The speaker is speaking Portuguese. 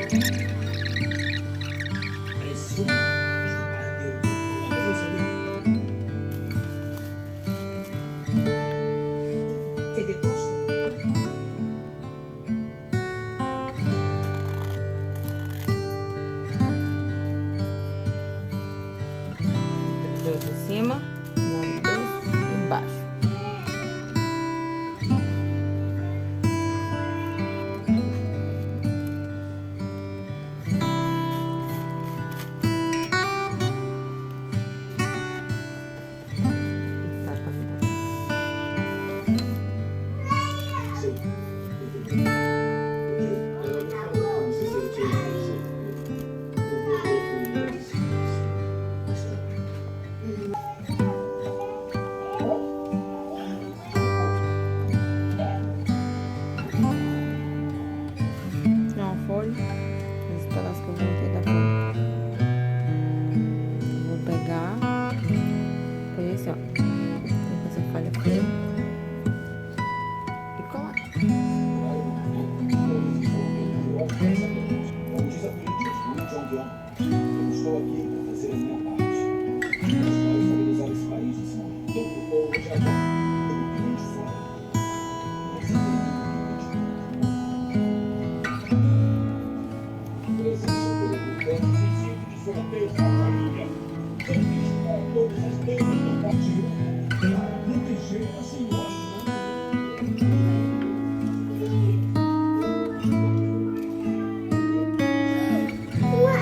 Dois em cima, dois embaixo. Folha, esse pedaço que eu voltei da folha. Vou pegar, por esse, ó, depois essa folha aqui e colar. Como diz a política de John Young, eu estou aqui para fazer a minha parte, para estabilizar esse país nesse momento. O povo já está pelo de fora. Sorteio da família. Feliz com todas as bênçãos do partido para proteger a senhora. Uau!